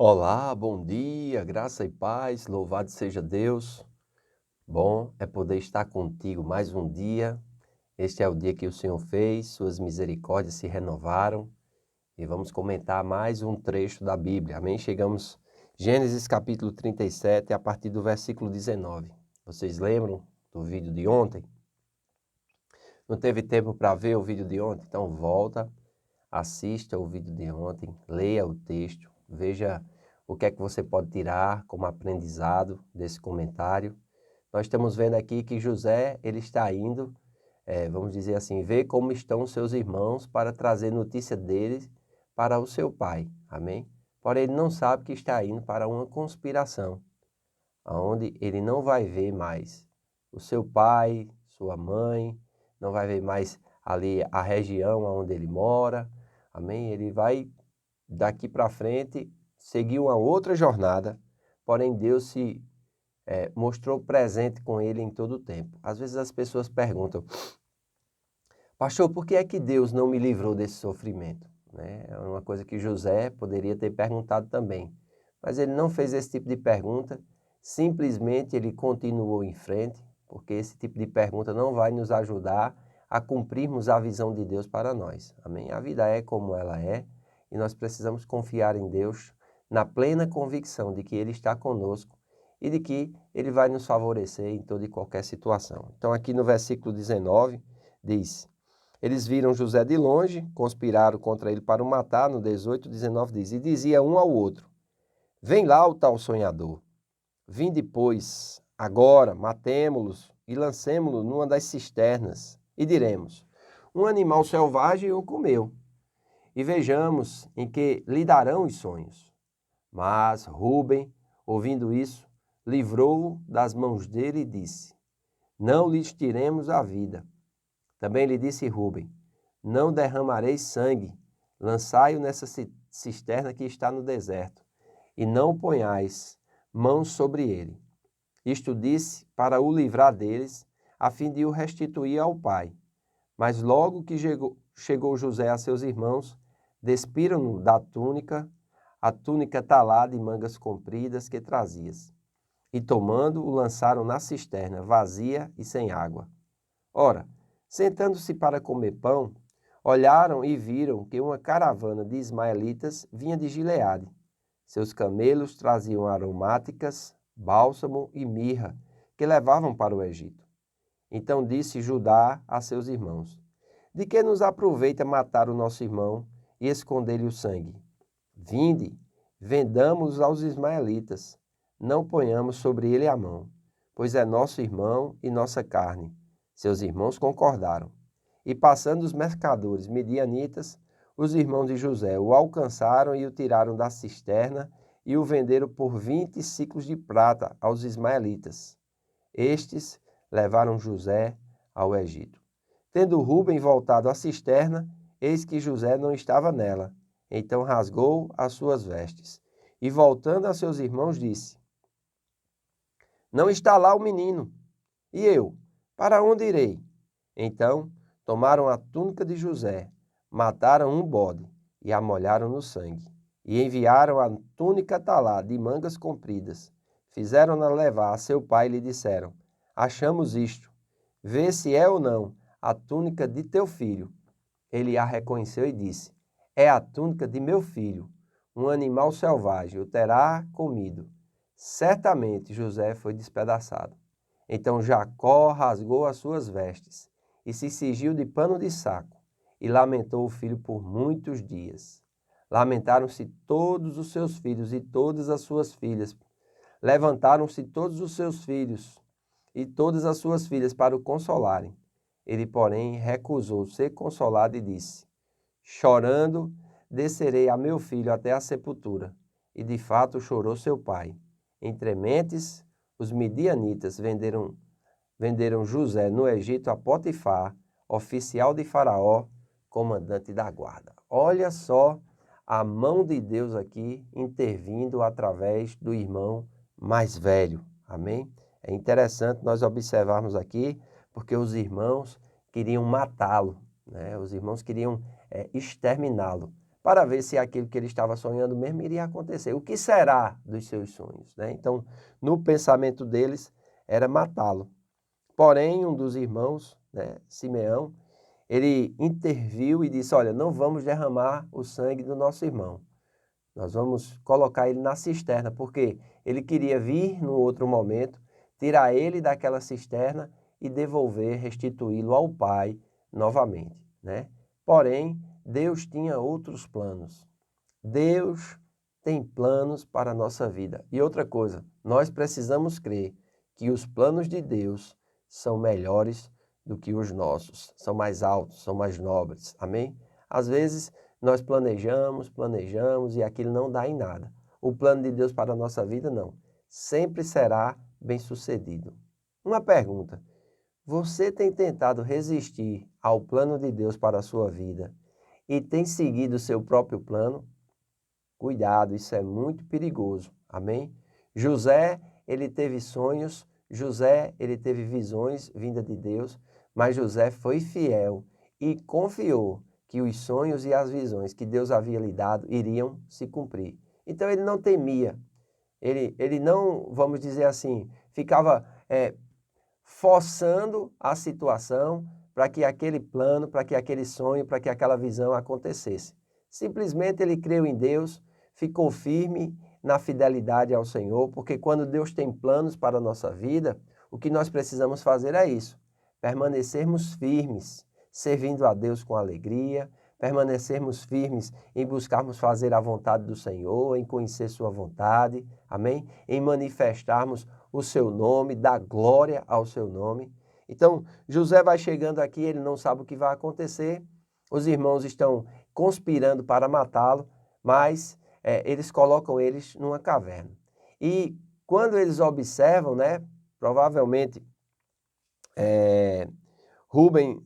Olá, bom dia, graça e paz, louvado seja Deus. Bom é poder estar contigo mais um dia. Este é o dia que o Senhor fez, suas misericórdias se renovaram e vamos comentar mais um trecho da Bíblia. Amém? Chegamos Gênesis capítulo 37, a partir do versículo 19. Vocês lembram do vídeo de ontem? Não teve tempo para ver o vídeo de ontem? Então volta, assista o vídeo de ontem, leia o texto, veja o que é que você pode tirar como aprendizado desse comentário. Nós estamos vendo aqui que José, ele está indo, vamos dizer assim, ver como estão os seus irmãos para trazer notícia deles para o seu pai. Amém? Porém, ele não sabe que está indo para uma conspiração, onde ele não vai ver mais o seu pai, sua mãe, não vai ver mais ali a região onde ele mora. Amém? Ele vai daqui para frente seguir uma outra jornada, porém Deus se mostrou presente com ele em todo o tempo. Às vezes as pessoas perguntam, pastor, por que é que Deus não me livrou desse sofrimento? Né? É uma coisa que José poderia ter perguntado também, mas ele não fez esse tipo de pergunta, simplesmente ele continuou em frente, porque esse tipo de pergunta não vai nos ajudar a cumprirmos a visão de Deus para nós. Amém? A vida é como ela é e nós precisamos confiar em Deus na plena convicção de que Ele está conosco e de que Ele vai nos favorecer em toda e qualquer situação. Então aqui no versículo 19 diz: eles viram José de longe, conspiraram contra ele para o matar. No 18, 19 diz, e dizia um ao outro, vem lá o tal sonhador, vinde pois, agora, matemo-los e lancemo-lo numa das cisternas, e diremos, um animal selvagem o comeu, e vejamos em que lhe darão os sonhos. Mas Rúben, ouvindo isso, livrou-o das mãos dele e disse, não lhes tiremos a vida. Também lhe disse Rúben, não derramareis sangue, lançai-o nessa cisterna que está no deserto, e não ponhais mãos sobre ele. Isto disse para o livrar deles, a fim de o restituir ao pai. Mas logo que chegou José a seus irmãos, despiram-no da túnica, a túnica talada e mangas compridas que trazias. E tomando, o lançaram na cisterna, vazia e sem água. Ora, sentando-se para comer pão, olharam e viram que uma caravana de ismaelitas vinha de Gileade. Seus camelos traziam aromáticas, bálsamo e mirra, que levavam para o Egito. Então disse Judá a seus irmãos, de que nos aproveita matar o nosso irmão e esconder-lhe o sangue? Vinde, vendamos aos ismaelitas, não ponhamos sobre ele a mão, pois é nosso irmão e nossa carne. Seus irmãos concordaram. E passando os mercadores midianitas, os irmãos de José o alcançaram e o tiraram da cisterna e o venderam por 20 siclos de prata aos ismaelitas. Estes levaram José ao Egito. Tendo Rúben voltado à cisterna, eis que José não estava nela. Então rasgou as suas vestes. E voltando a seus irmãos, disse, não está lá o menino. E eu, para onde irei? Então tomaram a túnica de José, mataram um bode e a molharam no sangue. E enviaram a túnica talada de mangas compridas. Fizeram-na levar a seu pai e lhe disseram, achamos isto, vê se é ou não a túnica de teu filho. Ele a reconheceu e disse, é a túnica de meu filho, um animal selvagem o terá comido. Certamente José foi despedaçado. Então Jacó rasgou as suas vestes e se cingiu de pano de saco e lamentou o filho por muitos dias. Lamentaram-se todos os seus filhos e todas as suas filhas. Levantaram-se todos os seus filhos e todas as suas filhas para o consolarem. Ele, porém, recusou ser consolado e disse, chorando, descerei a meu filho até a sepultura. E de fato chorou seu pai. Entre mentes, os midianitas venderam José no Egito a Potifar, oficial de Faraó, comandante da guarda. Olha só a mão de Deus aqui intervindo através do irmão mais velho. Amém? É interessante nós observarmos aqui, porque os irmãos queriam matá-lo, né? Os irmãos queriam exterminá-lo. para ver se aquilo que ele estava sonhando mesmo iria acontecer. O que será dos seus sonhos, né? Então, no pensamento deles, era matá-lo. Porém, um dos irmãos, né, Simeão, ele interviu e disse, olha, não vamos derramar o sangue do nosso irmão. Nós vamos colocar ele na cisterna, porque ele queria vir no outro momento, tirar ele daquela cisterna e devolver, restituí-lo ao pai novamente, né? Porém, Deus tinha outros planos. Deus tem planos para a nossa vida. E outra coisa, nós precisamos crer que os planos de Deus são melhores do que os nossos, são mais altos, são mais nobres. Amém? Às vezes, nós planejamos e aquilo não dá em nada. O plano de Deus para a nossa vida, não. Sempre será bem-sucedido. Uma pergunta. Você tem tentado resistir ao plano de Deus para a sua vida e tem seguido o seu próprio plano? Cuidado, isso é muito perigoso. Amém? José, ele teve sonhos, José, ele teve visões vinda de Deus, mas José foi fiel e confiou que os sonhos e as visões que Deus havia lhe dado iriam se cumprir. Então ele não temia, ele não, vamos dizer assim, ficava forçando a situação para que aquele plano, para que aquele sonho, para que aquela visão acontecesse. Simplesmente ele creu em Deus, ficou firme na fidelidade ao Senhor, porque quando Deus tem planos para a nossa vida, o que nós precisamos fazer é isso, permanecermos firmes, servindo a Deus com alegria, permanecermos firmes em buscarmos fazer a vontade do Senhor, em conhecer sua vontade, amém? Em manifestarmos o seu nome, dar glória ao seu nome. Então, José vai chegando aqui, ele não sabe o que vai acontecer, os irmãos estão conspirando para matá-lo, mas eles colocam eles numa caverna. E quando eles observam, né, provavelmente Rubem,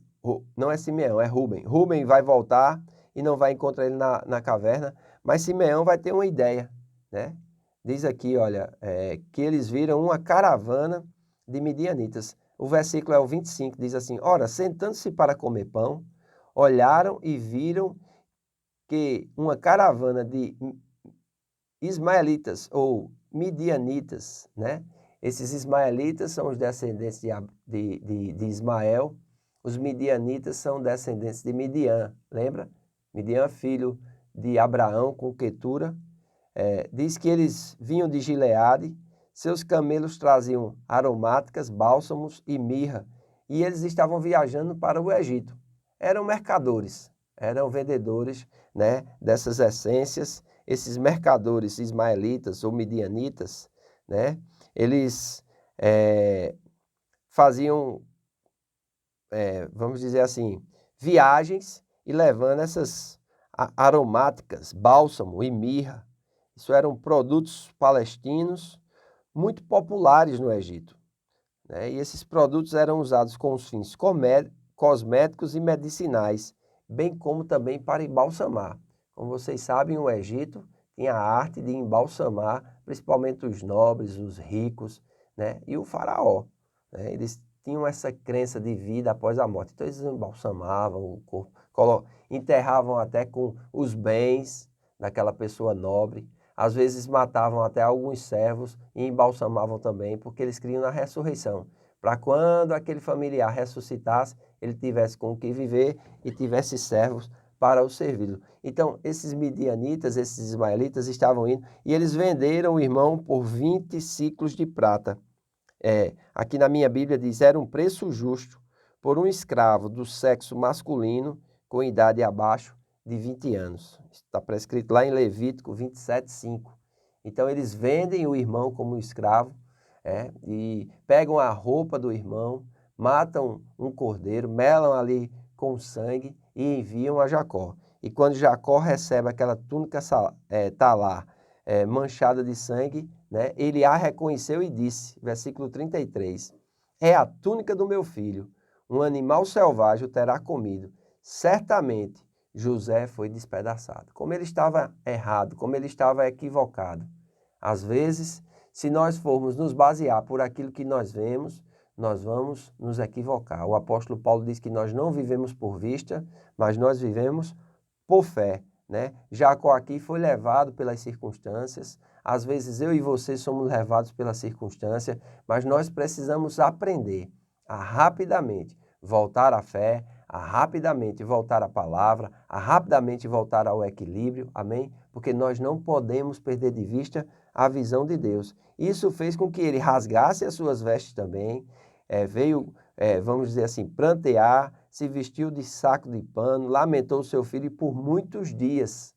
não é Simeão, é Rubem. Rubem vai voltar e não vai encontrar ele na caverna, mas Simeão vai ter uma ideia, né? Diz aqui, olha, que eles viram uma caravana de midianitas. O versículo é o 25, diz assim, ora, sentando-se para comer pão, olharam e viram que uma caravana de ismaelitas ou midianitas, né? Esses ismaelitas são os descendentes de Ismael, os midianitas são descendentes de Midian, lembra? Midian, filho de Abraão com Quetura. Diz que eles vinham de Gileade, seus camelos traziam aromáticas, bálsamos e mirra, e eles estavam viajando para o Egito. Eram mercadores, eram vendedores, né, dessas essências. Esses mercadores ismaelitas ou midianitas, né, eles faziam, vamos dizer assim, viagens e levando essas aromáticas, bálsamo e mirra. Isso eram produtos palestinos muito populares no Egito, né? E esses produtos eram usados com os fins cosméticos e medicinais, bem como também para embalsamar. Como vocês sabem, o Egito tinha a arte de embalsamar, principalmente os nobres, os ricos, né? E o faraó, né? Eles tinham essa crença de vida após a morte. Então eles embalsamavam o corpo, enterravam até com os bens daquela pessoa nobre. Às vezes matavam até alguns servos e embalsamavam também, porque eles criam na ressurreição. Para quando aquele familiar ressuscitasse, ele tivesse com o que viver e tivesse servos para o servi-lo. Então, esses midianitas, esses ismaelitas estavam indo e eles venderam o irmão por 20 ciclos de prata. Aqui na minha Bíblia diz, era um preço justo por um escravo do sexo masculino com idade abaixo de 20 anos. Está prescrito lá em Levítico 27:5. Então, eles vendem o irmão como escravo, e pegam a roupa do irmão, matam um cordeiro, melam ali com sangue e enviam a Jacó. E quando Jacó recebe aquela túnica talar manchada de sangue, né, ele a reconheceu e disse, versículo 33, é a túnica do meu filho, um animal selvagem o terá comido. Certamente José foi despedaçado. Como ele estava errado, como ele estava equivocado. Às vezes, se nós formos nos basear por aquilo que nós vemos, nós vamos nos equivocar. O apóstolo Paulo diz que nós não vivemos por vista, mas nós vivemos por fé né? Jacó aqui foi levado pelas circunstâncias. Às vezes eu e você somos levados pela circunstância, mas nós precisamos aprender a rapidamente voltar à fé, a rapidamente voltar à palavra, a rapidamente voltar ao equilíbrio, amém? Porque nós não podemos perder de vista a visão de Deus. Isso fez com que ele rasgasse as suas vestes também, vamos dizer assim, prantear, se vestiu de saco de pano, lamentou o seu filho e por muitos dias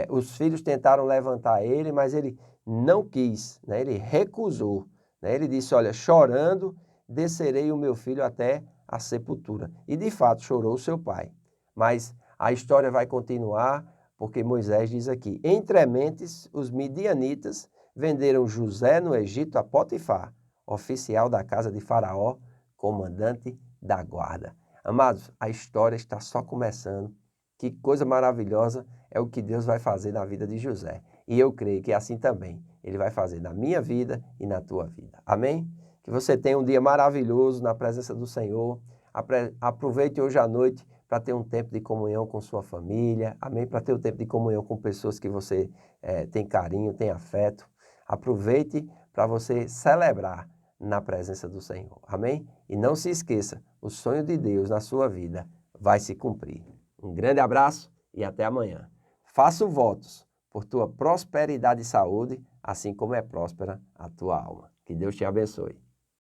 os filhos tentaram levantar ele, mas ele não quis, né? Ele recusou, né? Ele disse, olha, chorando descerei o meu filho até a sepultura. E de fato chorou o seu pai. Mas a história vai continuar, porque Moisés diz aqui, entre mentes os midianitas venderam José no Egito a Potifar, oficial da casa de Faraó, comandante da guarda. Amados, a história está só começando. Que coisa maravilhosa é o que Deus vai fazer na vida de José. E eu creio que assim também Ele vai fazer na minha vida e na tua vida. Amém? Que você tenha um dia maravilhoso na presença do Senhor. Aproveite hoje à noite para ter um tempo de comunhão com sua família. Amém? Para ter um tempo de comunhão com pessoas que você tem carinho, tem afeto. Aproveite para você celebrar na presença do Senhor. Amém? E não se esqueça, o sonho de Deus na sua vida vai se cumprir. Um grande abraço e até amanhã. Faço votos por tua prosperidade e saúde, assim como é próspera a tua alma. Que Deus te abençoe.